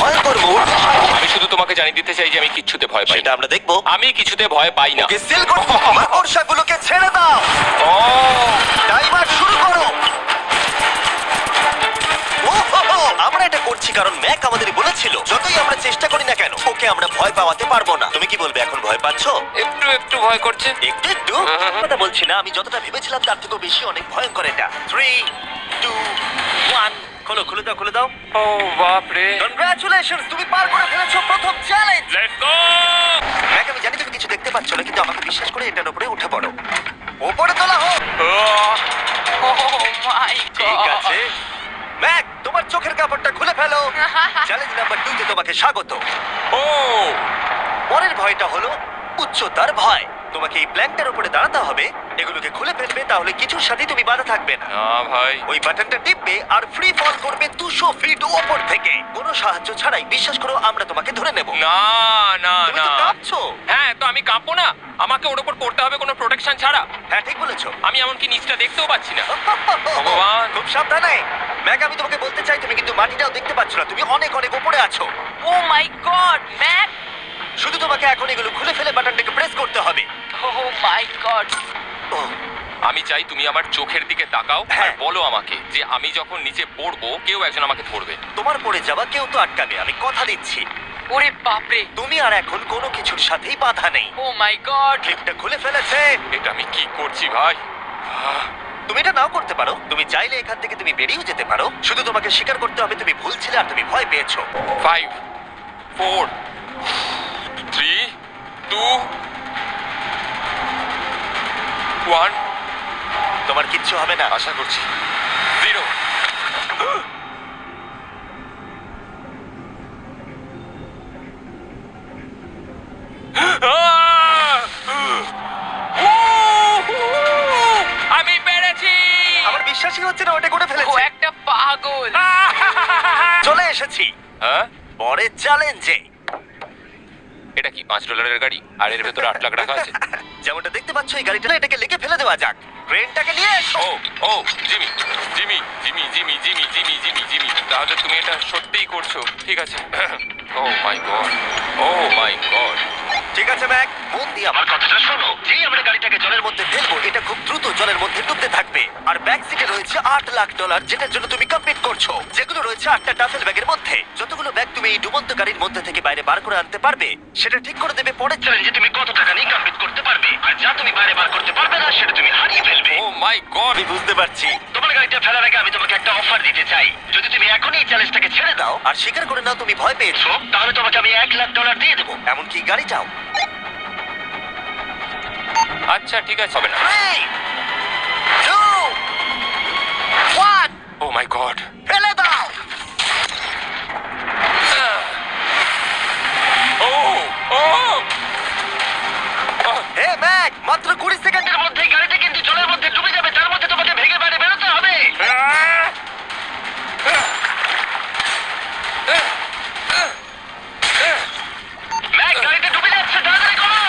ভয়ঙ্কর মুহূর্ত। আমি শুধু তোমাকে জানিয়ে দিতে চাই যে আমি কিচ্ছুতে ভয় পাই সেটা না। আমরা দেখবো। আমি কিছুতে ভয় পাই না। ওকে সিল করো, মাকড়সাগুলোকে ছেড়ে দাও। ও টাইমার শুরু করো। ওহো, আমরা এটা করছি কারণ ম্যাক আমাদের বলেছিল যতই আমরা চেষ্টা করি না কেন ওকে আমরা ভয় পাওয়াতে পারবো না। তুমি কি বলবে, এখন ভয় পাচ্ছো? একটু একটু ভয় করছে। একটু একটু কথা বলছি না, আমি যতটা ভেবেছিলাম তার থেকেও বেশি অনেক ভয়ঙ্কর এটা। 3 2 1 খোলো, খুলে দাও, খুলে দাও। ও বাপ রে। কনগ্রাচুলেশনস, তুমি পার করে ফেলেছো প্রথম চ্যালেঞ্জ। Let's go. ম্যাক, আমি জানি তুমি কিছু দেখতে পাচ্ছ না, কিন্তু আমাকে বিশ্বাস করে এটার উপরে উঠে পড়ো। ওপরে তোলা হোক। ও মাই ঠিক গড আছে ম্যাক, তোমার চোখের কাপড়টা খুলে ফেলো। চ্যালেঞ্জ নাম্বার 2 তে তোমাকে স্বাগত। ও পরের ভয়টা হলো উচ্চতার ভয়। তোমাকে এই প্ল্যানটার উপরে দাঁড়াতে হবে, এগুলোকে খুলে ফেলবে, তাহলে কিছুর সাথে তুমি বাধা থাকবে না। না ভাই। ওই বাটনটা টিপবে আর ফ্রি ফল করবে 200 ফিট উপর থেকে, কোনো সাহায্য ছাড়াই। বিশ্বাস করো, আমরা তোমাকে ধরে নেব। না না তুমি না। তো কাঁপছো। হ্যাঁ, তো আমি কাঁপবো না? আমাকে ওর উপর পড়তে হবে কোনো প্রোটেকশন ছাড়া? হ্যাঁ, ঠিক বলেছো। আমি এমনকি নিচটা দেখতেও পাচ্ছি না। ভগবান। খুব সাবধানে ম্যাক, আমি তোমাকে বলতে চাই তুমি কিন্তু মাটিটাও দেখতে পাচ্ছ না, তুমি অনেক অনেক উপরে আছো। ও মাই গড ম্যাক শুধু তোমাকে এখন এগুলো খুলে ফেলে বাটনটাকে প্রেস করতে হবে। ও মাই গড ওহ, আমি চাই তুমি আমার চোখের দিকে তাকাও আর হ্যাঁ। বলো আমাকে যে আমি যখন নিচে পড়বো কেউ একজন আমাকে ধরবে। তোমার পড়ে যাওয়া কেউ তো আটকাবে, আমি কথা দিচ্ছি। ওরে বাপরে তুমি আর এখন কোনো কিছুর সাথেই বাধা নেই। ও মাই গড ক্লিপটা খুলে ফেলেছে। এটা আমি কি করছি ভাই? তুমি এটা নাও করতে পারো, তুমি চাইলে এখান থেকে তুমি বেরিয়েও যেতে পারো। শুধু তোমাকে স্বীকার করতে হবে তুমি ভুল ছিলে আর তুমি ভয় পেয়েছো। 5 4 3 2 1 তোমার কিচ্ছু হবে না। আশা করছি 0। আমি পেরেছি। আমার বিশ্বাসই হচ্ছে না ওটা করে ও ফেলেছে। একটা পাগল চলে এসেছি হ্যাঁ, পরের চ্যালেঞ্জে। এটা কি $5 গাড়ি আর এর ভেতরে 8 লাখ রাখা আছে? যেমনটা দেখতে পাচ্ছ এই গাড়িটা, এটাকে লেগে ফেলে দেওয়া যাক। ক্রেনটাকে নিয়ে এসো। Oh oh Jimmy Jimmy Jimmy Jimmy Jimmy Jimmy Jimmy Jimmy তাহলে তুমি এটা সত্যিই করছো? ঠিক আছে। Oh my God, oh my God. ঠিক আছে ম্যাক, মন দিয়ে আমার কথাটা শোনো। যেই আমরা গাড়িটাকে জলের মধ্যে ফেলবো, এটা খুব দ্রুত জলের মধ্যে ডুবতে থাকবে। আর ব্যাক সিটে রয়েছে $8 লাখ, যেটার জন্য তুমি কমপ্লিট করছো, যেগুলো রয়েছে 8টা ডাফেল ব্যাগের মধ্যে। যতগুলো ব্যাগ তুমি এই ডুবন্ত গাড়ির মধ্যে থেকে বাইরে বার করে আনতে পারবে, সেটা ঠিক করে দেবে পরের চ্যালেঞ্জে তুমি কত টাকা নিয়ে কমপ্লিট করতে পারবে। আর যা তুমি বাইরে বার করতে পারবে না, সেটা তুমি হারিয়ে ফেলবে। ও মাই গড। আমি বুঝতে পারছি। তোমার গাড়িটা ফেলার আগে আমি তোমাকে একটা অফার দিতে চাই। যদি তুমি এখনই এই চ্যালেঞ্জটাকে ছেড়ে দাও আর স্বীকার করে নাও তুমি ভয় পেয়েছো, তাহলে তোমাকে আমি $1 লাখ দিয়ে দেবো। এমনকি গাড়িটাও। আচ্ছা ঠিক আছে, হবে না। 3 2 1 ও মাই গড। ফেলে দাও। ও ও হে ম্যাক, মাত্র 20 সেকেন্ডের মধ্যেই গাড়িটা কিন্তু জলের মধ্যে ডুবে যাবে। তার মধ্যে তোমাকে ভেঙে বাইরে বেরোতে হবে। ম্যাক, গাড়িটা ডুবে যাচ্ছে, তাড়াতাড়ি করো।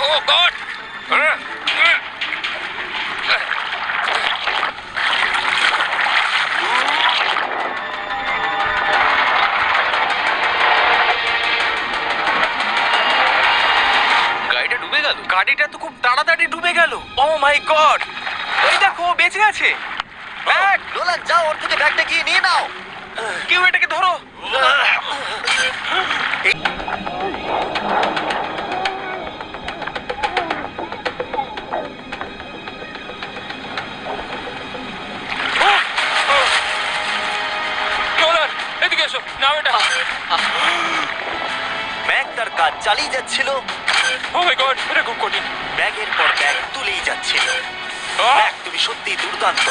ও গড। গাড়িটা ডুবে গেল। গাড়িটা তো খুব তাড়াতাড়ি ডুবে গেল। ও মাই গড, এই দেখো ও বেঁচে আছে। ব্যাগ, নোলান, যাও ওর থেকে ব্যাগটা গিয়ে নিয়ে নাও। কেউ এটাকে ধরো। নোলান, এদিকে এসো। নাও এটা। ম্যাক তার কাজ চালিয়ে যাচ্ছিল, ও মাই গড, এটা খুব কঠিন। ব্যাগের পর ব্যাগ তুলেই যাচ্ছিল। ম্যাক, তুমি সত্যি দুর্দান্ত।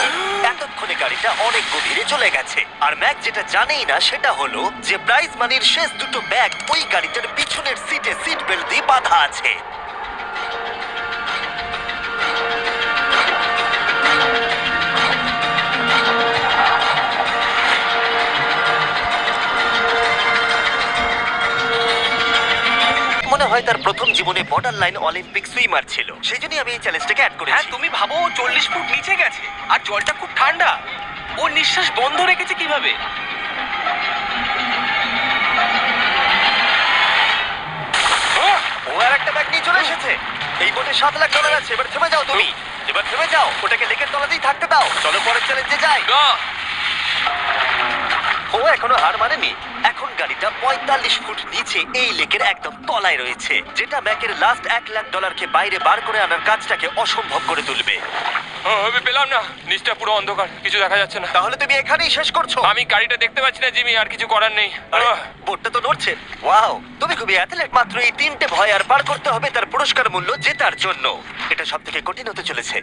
এতক্ষণে গাড়িটা অনেক গভীরে চলে গেছে। আর ম্যাক যেটা জানেই না সেটা হলো যে প্রাইজ মানির শেষ দুটো ব্যাগ ওই গাড়িটার পিছনের সিটে সিট বেল্ট দিয়ে বাঁধা আছে। মনে হয় হয় তার প্রথম জীবনে বর্ডার লাইন অলিম্পিক সুইমার ছিল, সেই জন্যই আমি এই চ্যালেঞ্জটাকে অ্যাড হ্যাঁ করেছি। তুমি ভাবো ও 40 ফুট নিচে গেছে আর জলটা খুব ঠান্ডা। ও নিঃশ্বাস বন্ধ রেখেছে কিভাবে? ও আর একটা ব্যাগ নিয়ে চলে এসেছে। এই বোটে $7 লাখ আছে। এবার থেমে যাও তুমি, এবার থেমে যাও, ওটাকে লেকের তলাতেই থাকতে দাও। চলো পরের চ্যালেঞ্জে যাই। না ও এখনো হার মানেনি। এখন গাড়িটা 45 ফুট নিচে এই লেকের একদম তলায় রয়েছে, যেটা ম্যাকের লাস্ট $1 লাখ বাইরে বার করে আনার কাজটাকে অসম্ভব করে তুলবে। আমি পেলাম না, নিচটা পুরো অন্ধকার, কিছু দেখা যাচ্ছে না। তাহলে তুমি এখানেই শেষ করছো? আমি গাড়িটা দেখতে পাচ্ছি না জিমি, আর কিছু করার নেই। আরে, বোটটা তো নড়ছে। ওয়াও, তুমি খুবই অ্যাথলেট। মাত্র এই 3টে ভয় আর পার করতে হবে তার পুরস্কার মূল্য জেতার জন্য। এটা সবথেকে কঠিন হতে চলেছে।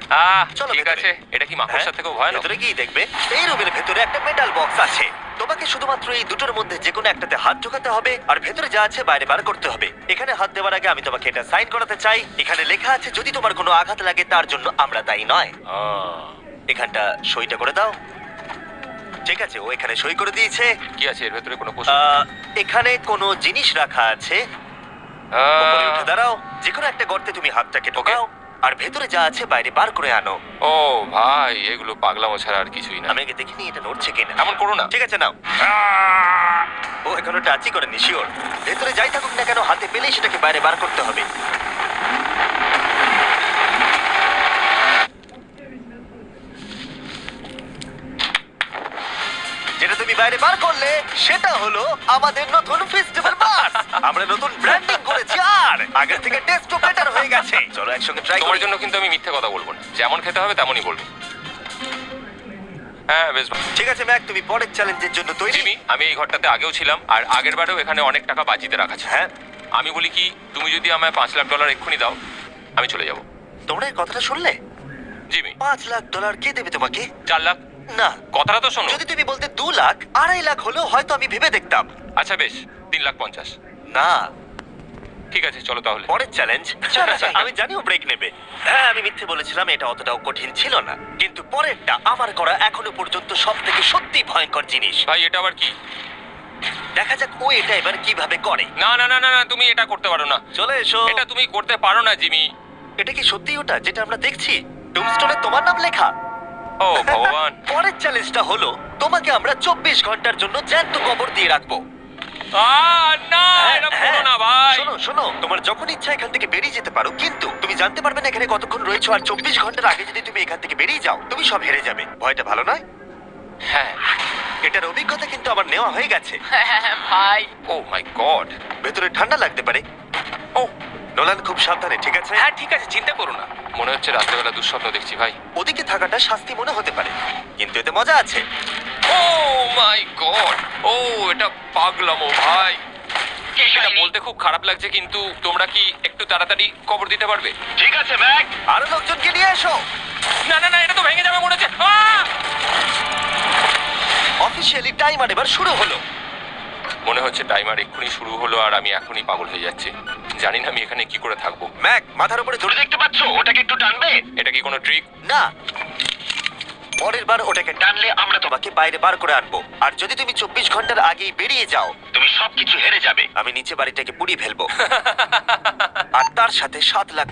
চলো ঠিক ভেতরে। আছে, এটা কি মাকড়সার থেকেও ভয়ানক? ভেতরে গিয়ে দেখবে এই রুমের ভেতরে একটা মেটাল বক্স আছে। তোমাকে শুধুমাত্র এই দুটোর মধ্যে যে কোনো একটাতে হাত ঢোকাতে হবে আর ভেতরে যা আছে বাইরে বার করতে হবে। এখানে হাত দেওয়ার আগে আমি তোমাকে এটা সাইন করাতে চাই। এখানে লেখা আছে যদি তোমার কোনো আঘাত লাগে তার জন্য আমরা দায়ী নয়। এখানটা সইটা করে দাও। ঠিক আছে, ও এখানে সই করে দিয়েছে। কি আছে এর ভেতরে? কোনো প্রশ্ন? এখানে কোনো জিনিস রাখা আছে। উপরে উঠে দাঁড়াও। যে কোনো একটা গর্তে তুমি হাতটাকে ঢোকাও আর ভেতরে যা আছে বাইরে বার করে আনো। ও ভাই, এগুলো পাগলামো ছাড়া আর কিছুই না। আমি আগে দেখিনি এটা নড়ছে কিনা। এমন করো না। ঠিক আছে, নাও। ও এখনো টাচই করেনি, শিওর। ভেতরে যাই থাকুক না কেন, হাতে পেলেই সেটাকে বাইরে বার করতে হবে। যেটা তুমি বাইরে বার করলে সেটা হলো আমাদের নতুন ফেস্টিভ্যাল বাস। আমরা নতুন ব্র্যান্ডিং করেছি আর আগের থেকে টেস্টও বেটার হয়ে গেছে। চলো একসঙ্গে ট্রাই তোমার করি। জন্য কিন্তু আমি মিথ্যে কথা বলবো না, যেমন খেতে হবে তেমনই বলবো। হ্যাঁ বেশ ভালো। ঠিক আছে ম্যাক, তুমি পরের চ্যালেঞ্জের জন্য তৈরি? জিমি, আমি এই ঘরটাতে আগেও ছিলাম আর আগের বারেও এখানে অনেক টাকা বাজিতে রাখা ছিল। হ্যাঁ, আমি বলি কি, তুমি যদি আমায় $5 লাখ এক্ষুনি দাও, আমি চলে যাব। তোমরা এই কথাটা শুনলে? জিমি, $5 লাখ কে দেবে তোমাকে? 4 লাখ। না, কথাটা তো শোনো। যদি তুমি বলতে 2 লাখ, 2.5 লাখ হলেও হয়তো আমি ভেবে দেখতাম। আচ্ছা বেশ, 3,50,000। না, ঠিক আছে চলো তাহলে। পরের চ্যালেঞ্জ। আমি জানি ও ব্রেক নেবে। হ্যাঁ, আমি মিথ্যে বলেছিলাম, এটা অতটাও কঠিন ছিল না। কিন্তু পরেরটা আমার করা এখনো পর্যন্ত সব থেকে সত্যি ভয়ঙ্কর জিনিস। ভাই এটা আবার কি? দেখা যাক ও এটা এবার কিভাবে করে। না না না না না, তুমি এটা করতে পারো না। চলে এসো। এটা তুমি করতে পারো না জিমি। এটা কি সত্যি ওটা যেটা আমরা দেখছি? টুমস্টোনে তোমার নাম লেখা। ও ভগবান। পরের চ্যালেঞ্জটা হলো তোমাকে আমরা 24 ঘন্টার জন্য জ্যান্ত কবর দিয়ে রাখবো। না, এটা করো না ভাই। শোনো শোনো, তোমার যখন ইচ্ছা এখান থেকে বেরিয়ে যেতে পারো, কিন্তু তুমি জানতে পারবে না এখানে কতক্ষণ রয়েছো। আর 24 ঘন্টার আগে যদি তুমি এখান থেকে বেরিয়ে যাও, তুমি সব হেরে যাবে। ভয়টা ভালো নয়? হ্যাঁ। এটার অভিজ্ঞতা কিন্তু আমার নেওয়া হয়ে গেছে। ভাই ও মাই গড। ভেতরে ঠান্ডা লাগতে পারে। ও নোলান, খুব সাবধানে, ঠিক আছে? হ্যাঁ ঠিক আছে, চিন্তা করো না। মনে হচ্ছে রাত্রেবেলা দুঃস্বপ্ন দেখছি ভাই। ওদিকে থাকাটা শাস্তি মনে হতে পারে, কিন্তু এতে মজা আছে। Oh my God. ও এটা পাগলামো ভাই। এটা বলতে খুব খারাপ লাগছে, কিন্তু তোমরা কি একটু তাড়াতাড়ি কবর দিতে পারবে? ঠিক আছে ম্যাক, আরো লোকজনকে নিয়ে এসো। না না না, এটা তো ভেঙে যাবে মনে হচ্ছে। অফিসিয়ালি টাইমার এবার শুরু হলো। মনে হচ্ছে টাইমার এক্ষুনি শুরু হলো আর আমি এখনই পাগল হয়ে যাচ্ছি। জানি না আমি এখানে কি করে থাকবো। ম্যাক, মাথার উপরে ধরে দেখতে পাচ্ছো? ওটাকে একটু টানবে। এটা কি কোনো ট্রিক? না, পরের বার ওটাকে টানলে আমরা তোমাকে বাইরে বার করে আনবো। আর যদি তুমি 24 ঘন্টার আগেই বেরিয়ে যাও, তুমি সবকিছু হেরে যাবে। আমি নিচে বাড়িটাকে পুড়িয়ে ফেলবো। আর তার সাথে $7 লাখ।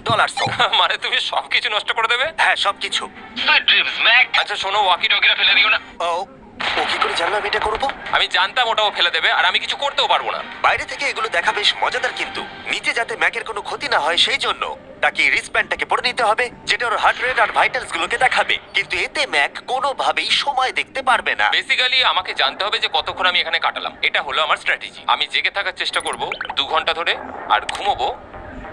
মানে তুমি সবকিছু নষ্ট করে দেবে? হ্যাঁ, সবকিছু। Sweet dreams Mac. আচ্ছা শোনো, ওয়াকি টকিরা ফেলে দিও না। ও কি করে জানলাম এটা করবো? আমি জানতাম ওটাও ফেলে দেবে আর আমি কিছু করতেও পারবো না। বাইরে থেকে এগুলো দেখা বেশ মজাদার, কিন্তু নিচে যাতে ম্যাকের কোনো ক্ষতি না হয় সেই জন্য তাকে রিস্টব্যান্ডটাকে পরে নিতে হবে, যেটা ওর হার্ট রেট আর ভাইটালস গুলোকে দেখাবে। কিন্তু এতে ম্যাক কোনোভাবেই সময় দেখতে পারবে না। বেসিক্যালি আমাকে জানতে হবে যে কতক্ষণ আমি এখানে কাটালাম। এটা হলো আমার স্ট্র্যাটেজি। আমি জেগে থাকার চেষ্টা করব 2 ঘন্টা ধরে আর ঘুমোবো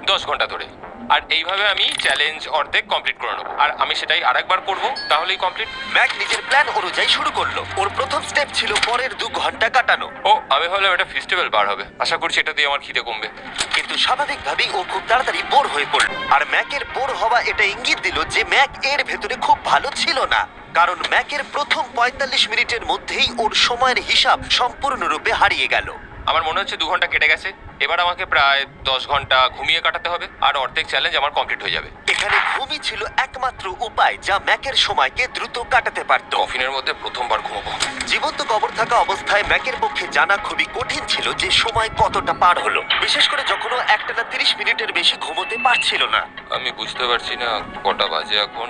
10 ঘন্টা ধরে। আর এইভাবে আমি চ্যালেঞ্জ অর্ধেক কমপ্লিট করে নেবো। আর আমি সেটাই আরেকবার করব, তাহলেই কমপ্লিট। ম্যাক নিজের প্ল্যান অনুযায়ী শুরু করলো। ওর প্রথম স্টেপ ছিল পরের 2 ঘন্টা কাটানো। ও আমি ভাবলাম এটা ফেস্টিভ্যাল বার হবে। আশা করছি এটা দিয়ে আমার খিদে কমবে। কিন্তু স্বাভাবিকভাবেই ও খুব তাড়াতাড়ি বোর হয়ে পড়ল। আর ম্যাকের বোর হওয়া এটা ইঙ্গিত দিল যে ম্যাক এর ভেতরে খুব ভালো ছিল না, কারণ ম্যাকের প্রথম 45 মিনিটের মধ্যেই ওর সময়ের হিসাব সম্পূর্ণরূপে হারিয়ে গেল। আমার মনে হচ্ছে 2 ঘন্টা কেটে গেছে। এবার আমাকে প্রায় 10 ঘন্টা ঘুমিয়ে কাটাতে হবে আর অর্ধেক চ্যালেঞ্জ আমার কমপ্লিট হয়ে যাবে। এখানে ঘুমই ছিল একমাত্র উপায় যা ম্যাকের সময়কে দ্রুত কাটাতে পারত। কফিনের মধ্যে প্রথমবার ঘুমাবো। জীবন্ত কবর থাকা অবস্থায় ম্যাকের পক্ষে জানা খুবই কঠিন ছিল যে সময় কতটা পার হলো, বিশেষ করে যখন ও একটানা 30 মিনিটের বেশি ঘুমোতে পারছিল না। আমি বুঝতে পারছি না কটা বাজে এখন।